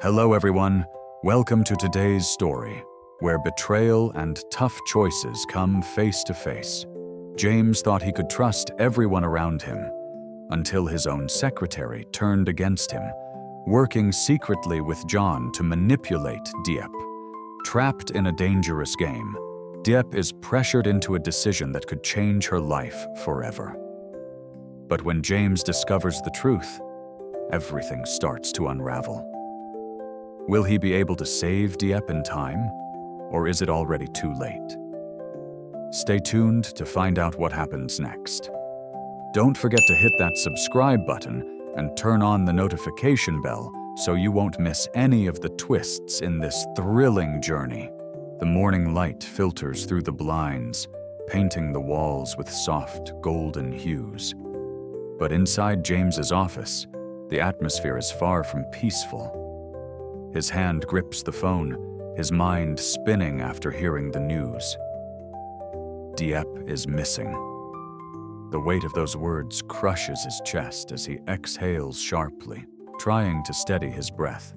Hello everyone, welcome to today's story, where betrayal and tough choices come face to face. James thought he could trust everyone around him, until his own secretary turned against him, working secretly with John to manipulate Depp. Trapped in a dangerous game, Depp is pressured into a decision that could change her life forever. But when James discovers the truth, everything starts to unravel. Will he be able to save Depp in time, or is it already too late? Stay tuned to find out what happens next. Don't forget to hit that subscribe button and turn on the notification bell so you won't miss any of the twists in this thrilling journey. The morning light filters through the blinds, painting the walls with soft, golden hues. But inside James's office, the atmosphere is far from peaceful. His hand grips the phone, his mind spinning after hearing the news. Depp is missing. The weight of those words crushes his chest as he exhales sharply, trying to steady his breath.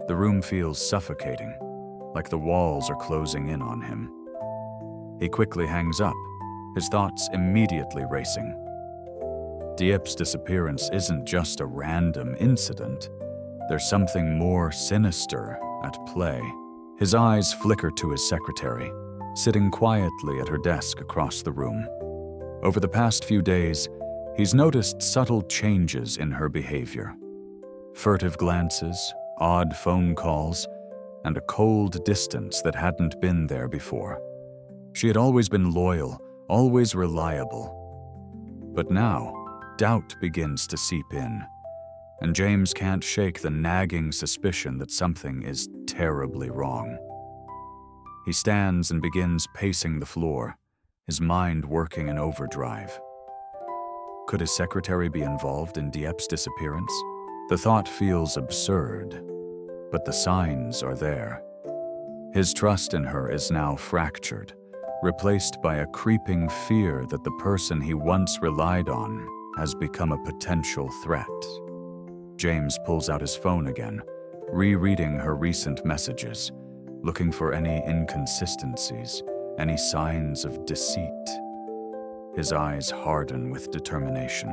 The room feels suffocating, like the walls are closing in on him. He quickly hangs up, his thoughts immediately racing. Depp's disappearance isn't just a random incident. There's something more sinister at play. His eyes flicker to his secretary, sitting quietly at her desk across the room. Over the past few days, he's noticed subtle changes in her behavior. Furtive glances, odd phone calls, and a cold distance that hadn't been there before. She had always been loyal, always reliable. But now, doubt begins to seep in, and James can't shake the nagging suspicion that something is terribly wrong. He stands and begins pacing the floor, his mind working in overdrive. Could his secretary be involved in Depp's disappearance? The thought feels absurd, but the signs are there. His trust in her is now fractured, replaced by a creeping fear that the person he once relied on has become a potential threat. James pulls out his phone again, rereading her recent messages, looking for any inconsistencies, any signs of deceit. His eyes harden with determination.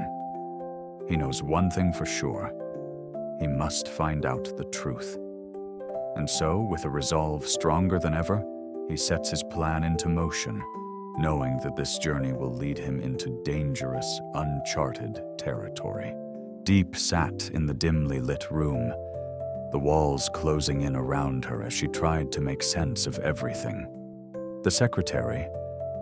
He knows one thing for sure. He must find out the truth. And so, with a resolve stronger than ever, he sets his plan into motion, knowing that this journey will lead him into dangerous, uncharted territory. Deep sat in the dimly lit room, the walls closing in around her as she tried to make sense of everything. The secretary,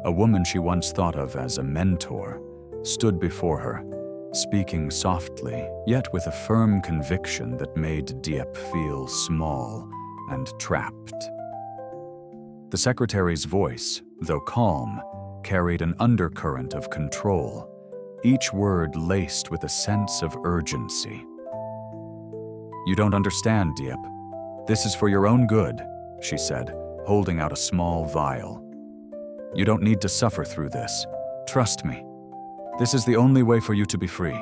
a woman she once thought of as a mentor, stood before her, speaking softly, yet with a firm conviction that made Depp feel small and trapped. The secretary's voice, though calm, carried an undercurrent of control, each word laced with a sense of urgency. "You don't understand, Depp. This is for your own good," she said, holding out a small vial. "You don't need to suffer through this. Trust me. This is the only way for you to be free."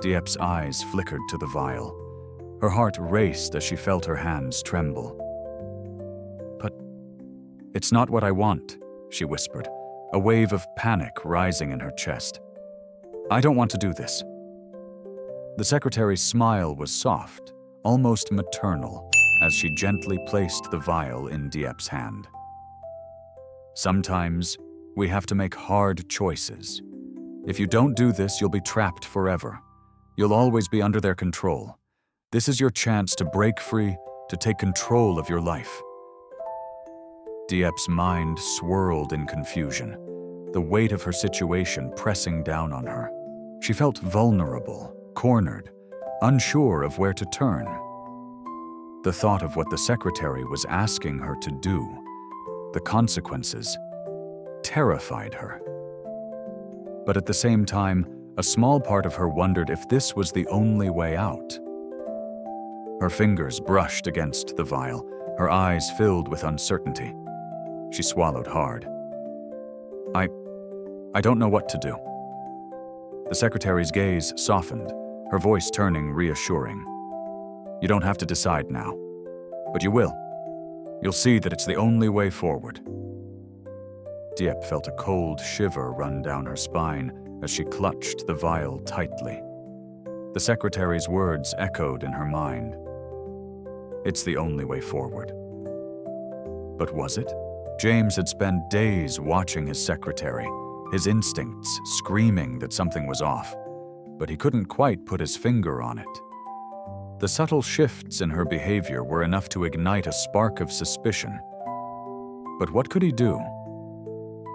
Depp's eyes flickered to the vial. Her heart raced as she felt her hands tremble. "But it's not what I want," she whispered, a wave of panic rising in her chest. "I don't want to do this." The secretary's smile was soft, almost maternal, as she gently placed the vial in Depp's hand. "Sometimes, we have to make hard choices. If you don't do this, you'll be trapped forever. You'll always be under their control. This is your chance to break free, to take control of your life." Depp's mind swirled in confusion, the weight of her situation pressing down on her. She felt vulnerable, cornered, unsure of where to turn. The thought of what the secretary was asking her to do, the consequences, terrified her. But at the same time, a small part of her wondered if this was the only way out. Her fingers brushed against the vial, her eyes filled with uncertainty. She swallowed hard. I don't know what to do." The secretary's gaze softened, her voice turning reassuring. You don't have to decide now. But you will. You'll see that it's the only way forward. Diep felt a cold shiver run down her spine as she clutched the vial tightly. The secretary's words echoed in her mind. It's the only way forward. But was it? James had spent days watching his secretary, his instincts screaming that something was off, but he couldn't quite put his finger on it. The subtle shifts in her behavior were enough to ignite a spark of suspicion. But what could he do?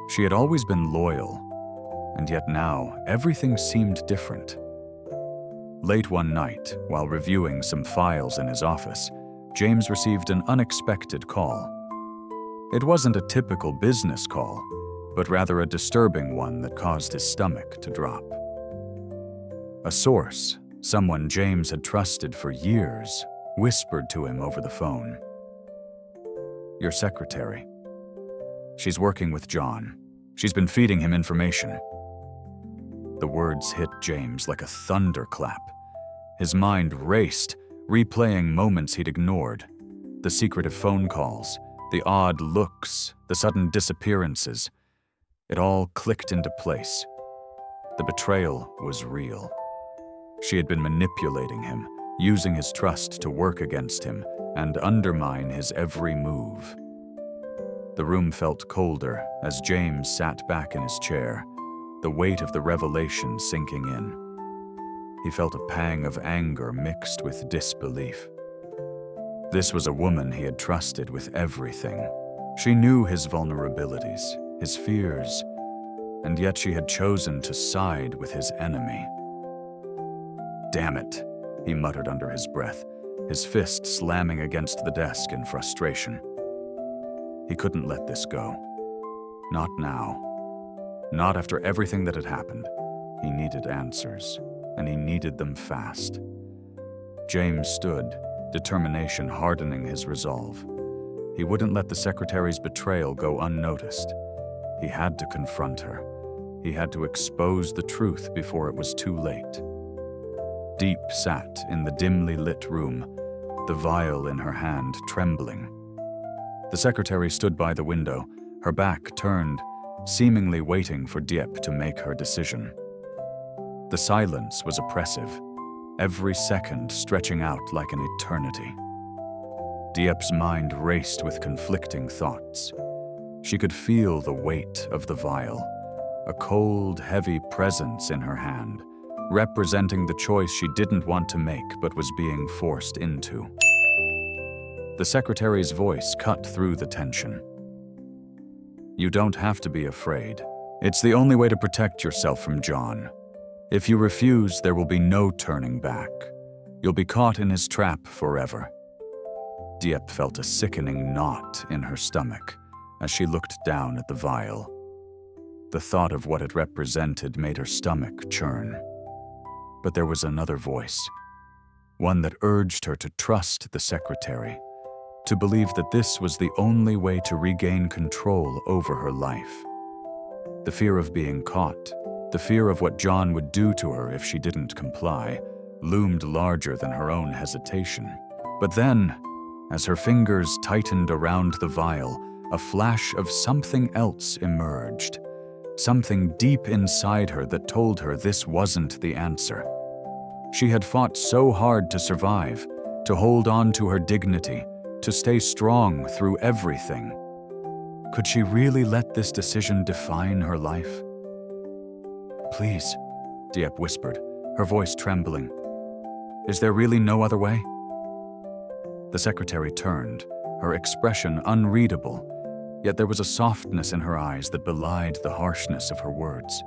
She had always been loyal, and yet now everything seemed different. Late one night, while reviewing some files in his office, James received an unexpected call. It wasn't a typical business call, but rather a disturbing one that caused his stomach to drop. A source, someone James had trusted for years, whispered to him over the phone. Your secretary. She's working with John. She's been feeding him information. The words hit James like a thunderclap. His mind raced, replaying moments he'd ignored. The secretive phone calls, the odd looks, the sudden disappearances. It all clicked into place. The betrayal was real. She had been manipulating him, using his trust to work against him and undermine his every move. The room felt colder as James sat back in his chair, the weight of the revelation sinking in. He felt a pang of anger mixed with disbelief. This was a woman he had trusted with everything. She knew his vulnerabilities, his fears, and yet she had chosen to side with his enemy. Damn it, he muttered under his breath, his fist slamming against the desk in frustration. He couldn't let this go. Not now. Not after everything that had happened. He needed answers, and he needed them fast. James stood, determination hardening his resolve. He wouldn't let the secretary's betrayal go unnoticed. He had to confront her. He had to expose the truth before it was too late. Deep sat in the dimly lit room, the vial in her hand trembling. The secretary stood by the window, her back turned, seemingly waiting for Diep to make her decision. The silence was oppressive, every second stretching out like an eternity. Diep's mind raced with conflicting thoughts. She could feel the weight of the vial, a cold, heavy presence in her hand, representing the choice she didn't want to make but was being forced into. The secretary's voice cut through the tension. You don't have to be afraid. It's the only way to protect yourself from John. If you refuse, there will be no turning back. You'll be caught in his trap forever. Diep felt a sickening knot in her stomach as she looked down at the vial. The thought of what it represented made her stomach churn. But there was another voice, one that urged her to trust the secretary, to believe that this was the only way to regain control over her life. The fear of being caught, the fear of what John would do to her if she didn't comply, loomed larger than her own hesitation. But then, as her fingers tightened around the vial, a flash of something else emerged, something deep inside her that told her this wasn't the answer. She had fought so hard to survive, to hold on to her dignity, to stay strong through everything. Could she really let this decision define her life? Please, Diep whispered, her voice trembling. Is there really no other way? The secretary turned, her expression unreadable, yet there was a softness in her eyes that belied the harshness of her words.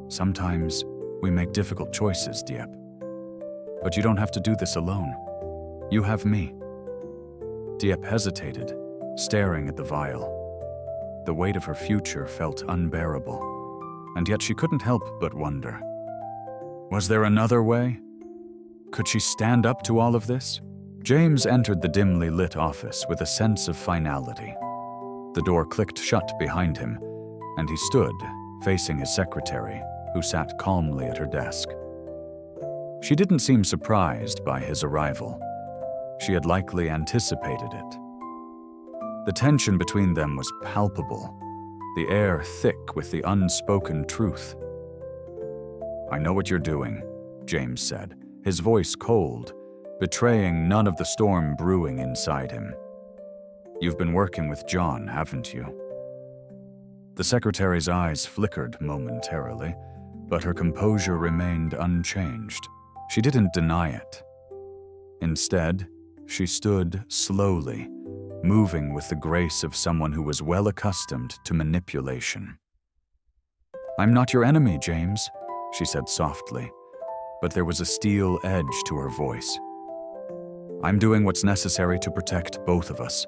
Sometimes we make difficult choices, Diep. But you don't have to do this alone. You have me. Diep hesitated, staring at the vial. The weight of her future felt unbearable, and yet she couldn't help but wonder. Was there another way? Could she stand up to all of this? James entered the dimly lit office with a sense of finality. The door clicked shut behind him, and he stood, facing his secretary, who sat calmly at her desk. She didn't seem surprised by his arrival. She had likely anticipated it. The tension between them was palpable, the air thick with the unspoken truth. "I know what you're doing," James said, his voice cold, betraying none of the storm brewing inside him. "You've been working with John, haven't you?" The secretary's eyes flickered momentarily, but her composure remained unchanged. She didn't deny it. Instead, she stood slowly, moving with the grace of someone who was well accustomed to manipulation. "I'm not your enemy, James," she said softly, but there was a steel edge to her voice. "I'm doing what's necessary to protect both of us.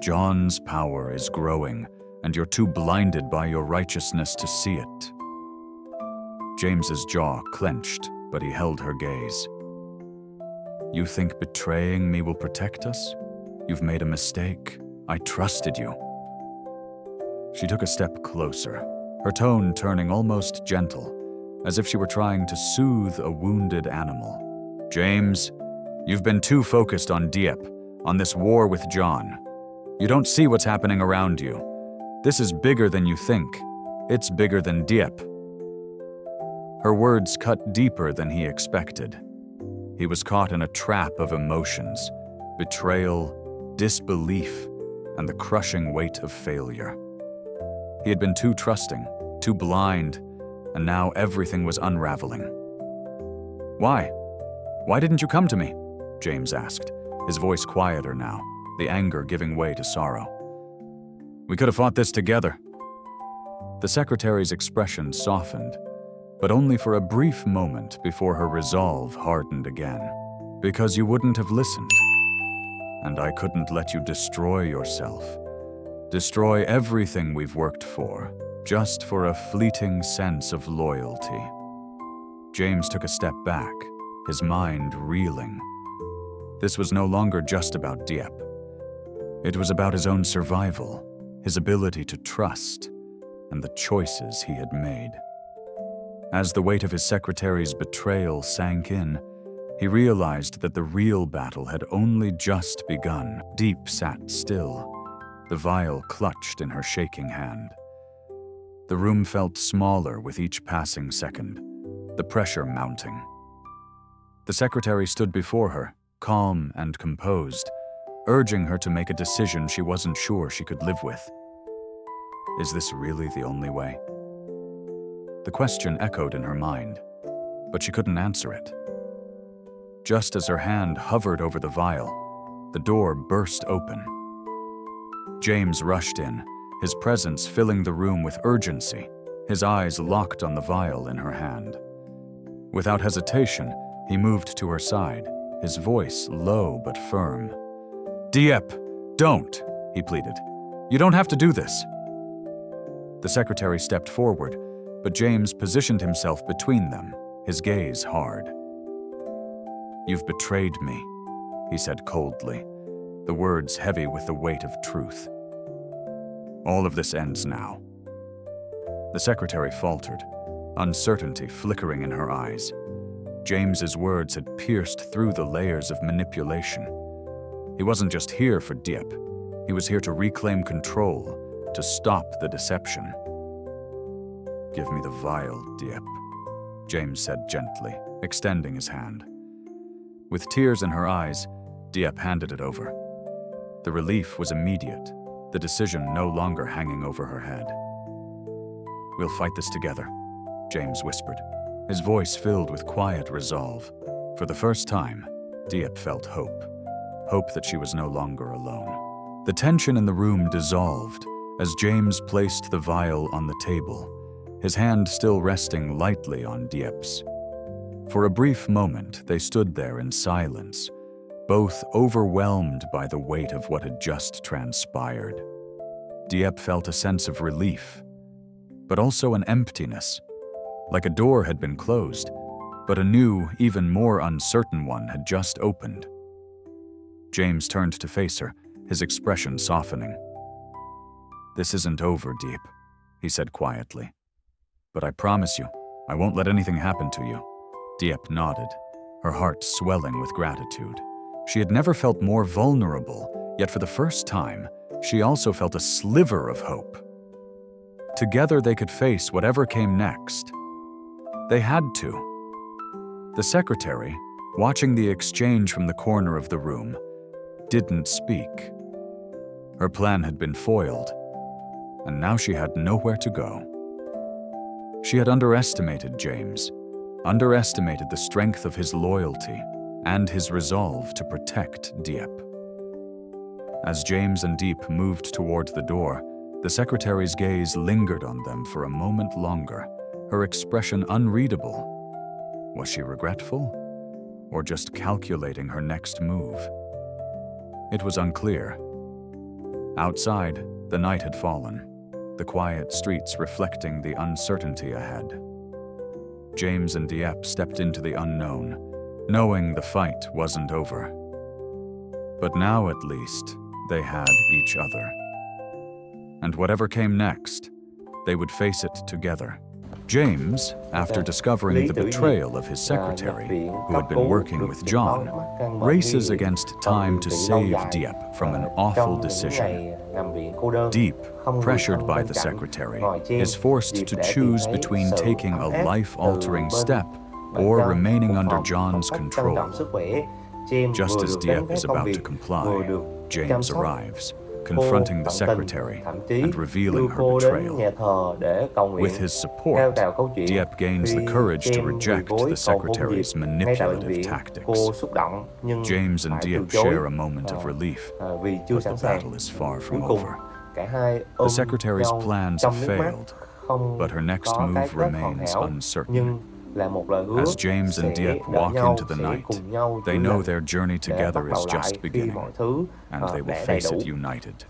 John's power is growing, and you're too blinded by your righteousness to see it." James's jaw clenched, but he held her gaze. "You think betraying me will protect us? You've made a mistake. I trusted you." She took a step closer, her tone turning almost gentle, as if she were trying to soothe a wounded animal. "James, you've been too focused on Dieppe, on this war with John. You don't see what's happening around you. This is bigger than you think. It's bigger than Dieppe." Her words cut deeper than he expected. He was caught in a trap of emotions, betrayal, disbelief, and the crushing weight of failure. He had been too trusting, too blind, and now everything was unraveling. "Why? Why didn't you come to me?" James asked, his voice quieter now, the anger giving way to sorrow. "We could have fought this together." The secretary's expression softened, but only for a brief moment before her resolve hardened again. "Because you wouldn't have listened. And I couldn't let you destroy yourself. Destroy everything we've worked for, just for a fleeting sense of loyalty." James took a step back, his mind reeling. This was no longer just about Dieppe. It was about his own survival, his ability to trust, and the choices he had made. As the weight of his secretary's betrayal sank in, he realized that the real battle had only just begun. Deep sat still, the vial clutched in her shaking hand. The room felt smaller with each passing second, the pressure mounting. The secretary stood before her, calm and composed, urging her to make a decision she wasn't sure she could live with. Is this really the only way? The question echoed in her mind, but she couldn't answer it. Just as her hand hovered over the vial, the door burst open. James rushed in, his presence filling the room with urgency, his eyes locked on the vial in her hand. Without hesitation, he moved to her side, his voice low but firm. "Dieppe, don't," he pleaded. "You don't have to do this." The secretary stepped forward, but James positioned himself between them, his gaze hard. "You've betrayed me," he said coldly, the words heavy with the weight of truth. "All of this ends now." The secretary faltered, uncertainty flickering in her eyes. James's words had pierced through the layers of manipulation. He wasn't just here for Dieppe. He was here to reclaim control, to stop the deception. "Give me the vial, Dieppe," James said gently, extending his hand. With tears in her eyes, Dieppe handed it over. The relief was immediate, the decision no longer hanging over her head. "We'll fight this together," James whispered, his voice filled with quiet resolve. For the first time, Dieppe felt hope that she was no longer alone. The tension in the room dissolved as James placed the vial on the table, his hand still resting lightly on Dieppe's. For a brief moment, they stood there in silence, both overwhelmed by the weight of what had just transpired. Dieppe felt a sense of relief, but also an emptiness, like a door had been closed, but a new, even more uncertain one had just opened. James turned to face her, his expression softening. "This isn't over, Dieppe," he said quietly. "But I promise you, I won't let anything happen to you." Dieppe nodded, her heart swelling with gratitude. She had never felt more vulnerable, yet for the first time, she also felt a sliver of hope. Together they could face whatever came next. They had to. The secretary, watching the exchange from the corner of the room, didn't speak. Her plan had been foiled, and now she had nowhere to go. She had underestimated James, underestimated the strength of his loyalty and his resolve to protect Dieppe. As James and Deep moved toward the door, the secretary's gaze lingered on them for a moment longer, her expression unreadable. Was she regretful, or just calculating her next move? It was unclear. Outside, the night had fallen, the quiet streets reflecting the uncertainty ahead. James and Dieppe stepped into the unknown, knowing the fight wasn't over. But now, at least, they had each other. And whatever came next, they would face it together. James, after discovering the betrayal of his secretary, who had been working with John, races against time to save Dieppe from an awful decision. Deep, pressured by the secretary, is forced to choose between taking a life-altering step or remaining under John's control. Just as Dieppe is about to comply, James arrives, confronting the secretary and revealing her betrayal. With his support, Dieppe gains the courage to reject the secretary's manipulative tactics. James and Dieppe share a moment of relief, but the battle is far from over. The secretary's plans have failed, but her next move remains uncertain. As James and Depp walk into the night, they know their journey together is just beginning, and they will face it united.